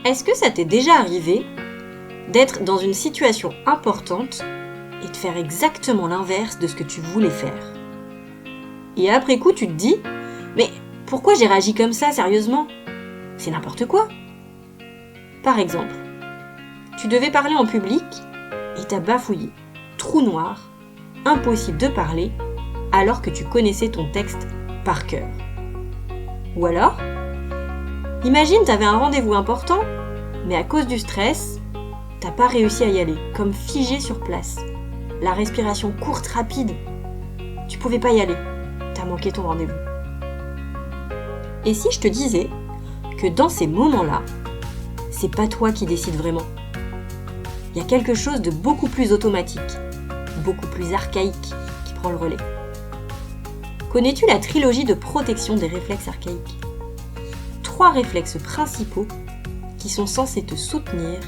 Est-ce que ça t'est déjà arrivé d'être dans une situation importante et de faire exactement l'inverse de ce que tu voulais faire? Et après coup, tu te dis « Mais pourquoi j'ai réagi comme ça, sérieusement ? C'est n'importe quoi !» Par exemple, tu devais parler en public et t'as bafouillé. Trou noir, impossible de parler alors que tu connaissais ton texte par cœur. Ou alors, imagine t'avais un rendez-vous important, mais à cause du stress, t'as pas réussi à y aller, comme figé sur place. La respiration courte, rapide. Tu pouvais pas y aller, t'as manqué ton rendez-vous. Et si je te disais que dans ces moments-là, c'est pas toi qui décides vraiment. Il y a quelque chose de beaucoup plus automatique, beaucoup plus archaïque qui prend le relais. Connais-tu la trilogie de protection des réflexes archaïques ? 3 réflexes principaux qui sont censés te soutenir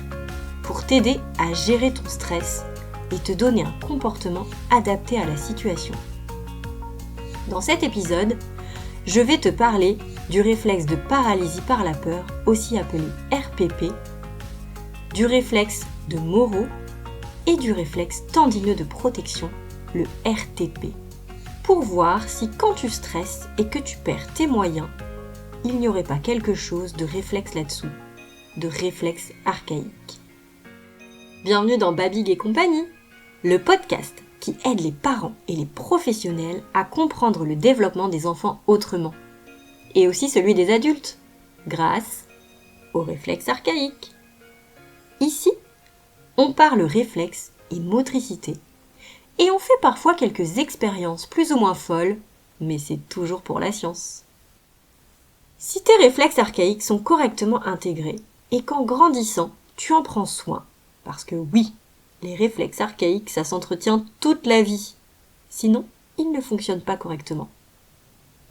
pour t'aider à gérer ton stress et te donner un comportement adapté à la situation. Dans cet épisode, je vais te parler du réflexe de paralysie par la peur, aussi appelé RPP, du réflexe de Moro et du réflexe tendineux de protection, le RTP, pour voir si quand tu stresses et que tu perds tes moyens, il n'y aurait pas quelque chose de réflexe là-dessous, de réflexe archaïque. Bienvenue dans Babig et compagnie, le podcast qui aide les parents et les professionnels à comprendre le développement des enfants autrement, et aussi celui des adultes, grâce aux réflexes archaïques. Ici, on parle réflexe et motricité, et on fait parfois quelques expériences plus ou moins folles, mais c'est toujours pour la science. Si tes réflexes archaïques sont correctement intégrés, et qu'en grandissant, tu en prends soin, parce que oui, les réflexes archaïques, ça s'entretient toute la vie, sinon, ils ne fonctionnent pas correctement.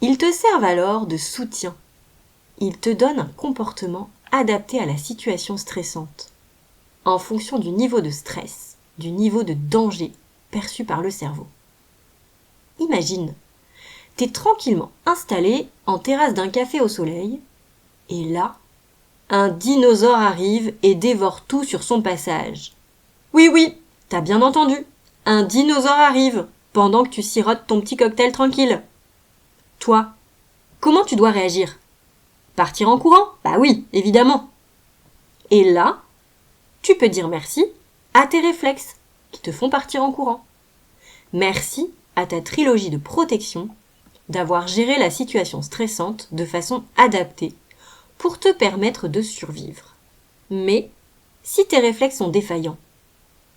Ils te servent alors de soutien. Ils te donnent un comportement adapté à la situation stressante, en fonction du niveau de stress, du niveau de danger perçu par le cerveau. Imagine, t'es tranquillement installé en terrasse d'un café au soleil, et là, un dinosaure arrive et dévore tout sur son passage. Oui, t'as bien entendu, un dinosaure arrive pendant que tu sirotes ton petit cocktail tranquille. Toi, comment tu dois réagir ? Partir en courant ? Bah oui, évidemment. Et là, tu peux dire merci à tes réflexes qui te font partir en courant. Merci à ta trilogie de protection d'avoir géré la situation stressante de façon adaptée pour te permettre de survivre. Mais si tes réflexes sont défaillants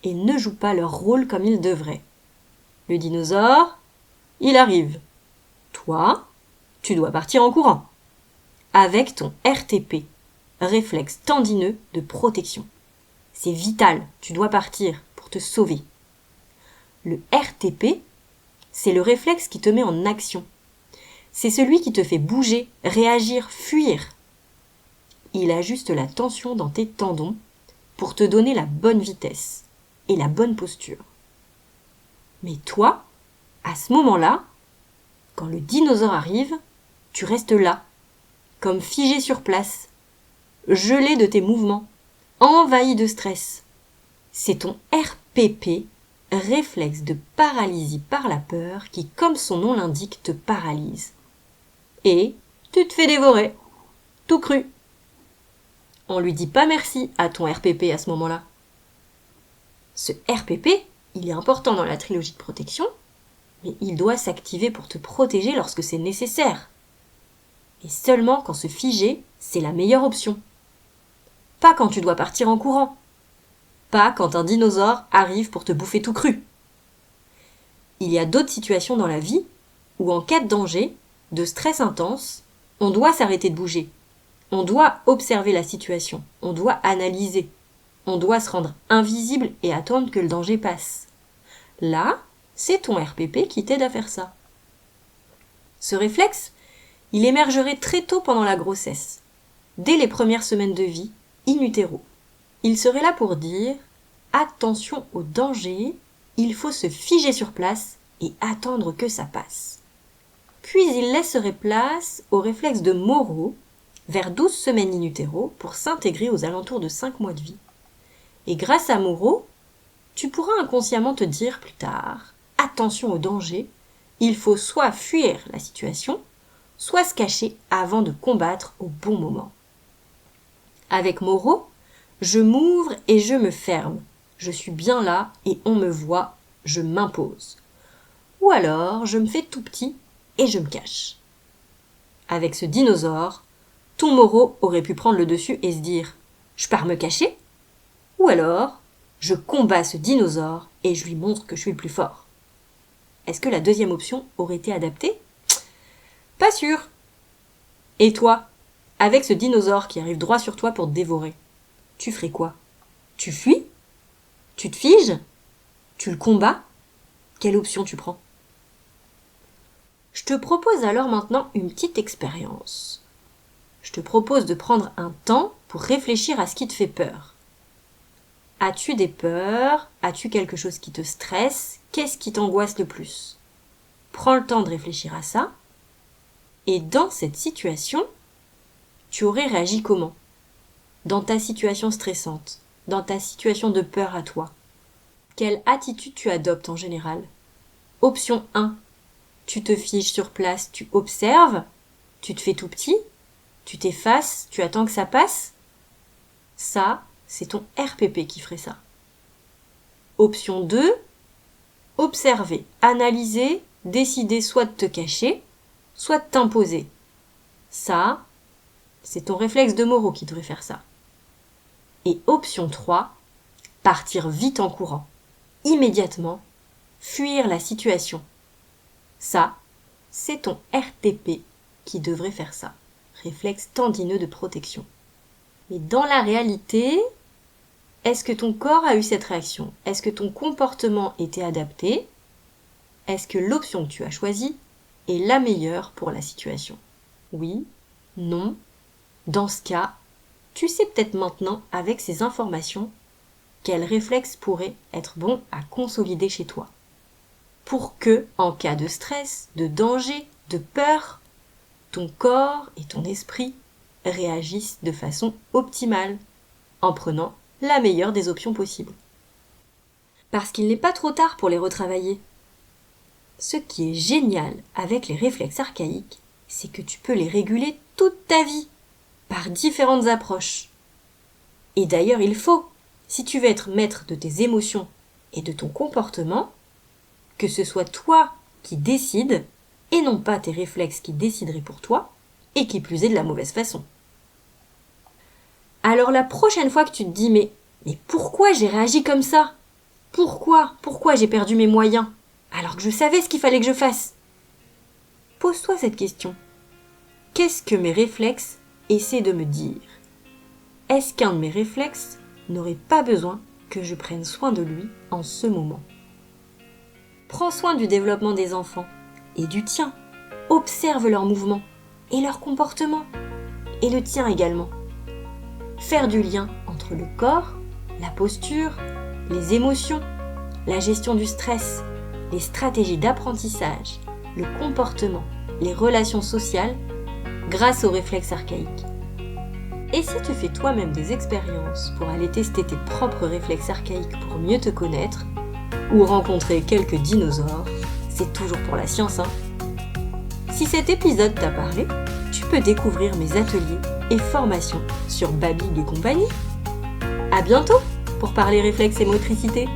et ne jouent pas leur rôle comme ils devraient, le dinosaure, il arrive. Toi, tu dois partir en courant avec ton RTP, réflexe tendineux de protection. C'est vital, tu dois partir pour te sauver. Le RTP, c'est le réflexe qui te met en action. C'est celui qui te fait bouger, réagir, fuir. Il ajuste la tension dans tes tendons pour te donner la bonne vitesse et la bonne posture. Mais toi, à ce moment-là, quand le dinosaure arrive, tu restes là, comme figé sur place, gelé de tes mouvements, envahi de stress. C'est ton RPP, réflexe de paralysie par la peur, qui, comme son nom l'indique, te paralyse. Et tu te fais dévorer, tout cru. On lui dit pas merci à ton RPP à ce moment-là. Ce RPP, il est important dans la trilogie de protection, mais il doit s'activer pour te protéger lorsque c'est nécessaire. Et seulement quand se figer, c'est la meilleure option. Pas quand tu dois partir en courant. Pas quand un dinosaure arrive pour te bouffer tout cru. Il y a d'autres situations dans la vie où en cas de danger, de stress intense, on doit s'arrêter de bouger. On doit observer la situation. On doit analyser. On doit se rendre invisible et attendre que le danger passe. Là, c'est ton RPP qui t'aide à faire ça. Ce réflexe, il émergerait très tôt pendant la grossesse, dès les premières semaines de vie, in utero. Il serait là pour dire « Attention au danger, il faut se figer sur place et attendre que ça passe ». Puis il laisserait place au réflexe de Moro, vers 12 semaines in utero pour s'intégrer aux alentours de 5 mois de vie. Et grâce à Moro, tu pourras inconsciemment te dire plus tard, attention au danger, il faut soit fuir la situation, soit se cacher avant de combattre au bon moment. Avec Moro, je m'ouvre et je me ferme. Je suis bien là et on me voit, je m'impose. Ou alors, je me fais tout petit et je me cache. Avec ce dinosaure, ton Moro aurait pu prendre le dessus et se dire « Je pars me cacher ?» Ou alors, je combats ce dinosaure et je lui montre que je suis le plus fort. Est-ce que la deuxième option aurait été adaptée ? Pas sûr. Et toi, avec ce dinosaure qui arrive droit sur toi pour te dévorer, tu ferais quoi ? Tu fuis ? Tu te figes ? Tu le combats ? Quelle option tu prends ? Je te propose alors maintenant une petite expérience. Je te propose de prendre un temps pour réfléchir à ce qui te fait peur. As-tu des peurs ? As-tu quelque chose qui te stresse ? Qu'est-ce qui t'angoisse le plus ? Prends le temps de réfléchir à ça. Et dans cette situation, tu aurais réagi comment ? Dans ta situation stressante, dans ta situation de peur à toi. Quelle attitude tu adoptes en général ? Option 1. Tu te figes sur place, tu observes, tu te fais tout petit, tu t'effaces, tu attends que ça passe. Ça, c'est ton RPP qui ferait ça. Option 2. Observer, analyser, décider soit de te cacher, soit de t'imposer. Ça, c'est ton réflexe de Moro qui devrait faire ça. Et option 3, partir vite en courant, immédiatement, fuir la situation. Ça, c'est ton RTP qui devrait faire ça, réflexe tendineux de protection. Mais dans la réalité, est-ce que ton corps a eu cette réaction ? Est-ce que ton comportement était adapté ? Est-ce que l'option que tu as choisie est la meilleure pour la situation ? Oui, non. Dans ce cas, tu sais peut-être maintenant, avec ces informations, quel réflexe pourrait être bon à consolider chez toi. Pour que, en cas de stress, de danger, de peur, ton corps et ton esprit réagissent de façon optimale, en prenant la meilleure des options possibles. Parce qu'il n'est pas trop tard pour les retravailler. Ce qui est génial avec les réflexes archaïques, c'est que tu peux les réguler toute ta vie, par différentes approches. Et d'ailleurs, il faut, si tu veux être maître de tes émotions et de ton comportement, que ce soit toi qui décides, et non pas tes réflexes qui décideraient pour toi, et qui plus est de la mauvaise façon. Alors la prochaine fois que tu te dis mais pourquoi j'ai réagi comme ça ? Pourquoi j'ai perdu mes moyens alors que je savais ce qu'il fallait que je fasse ? Pose-toi cette question. Qu'est-ce que mes réflexes essaient de me dire ? Est-ce qu'un de mes réflexes n'aurait pas besoin que je prenne soin de lui en ce moment ? Prends soin du développement des enfants et du tien. Observe leurs mouvements et leur comportement, et le tien également. Faire du lien entre le corps, la posture, les émotions, la gestion du stress, les stratégies d'apprentissage, le comportement, les relations sociales, grâce aux réflexes archaïques. Et si tu fais toi-même des expériences pour aller tester tes propres réflexes archaïques pour mieux te connaître, ou rencontrer quelques dinosaures, c'est toujours pour la science, hein. Si cet épisode t'a parlé, tu peux découvrir mes ateliers et formations sur Babbing et compagnie. À bientôt pour parler réflexes et motricité.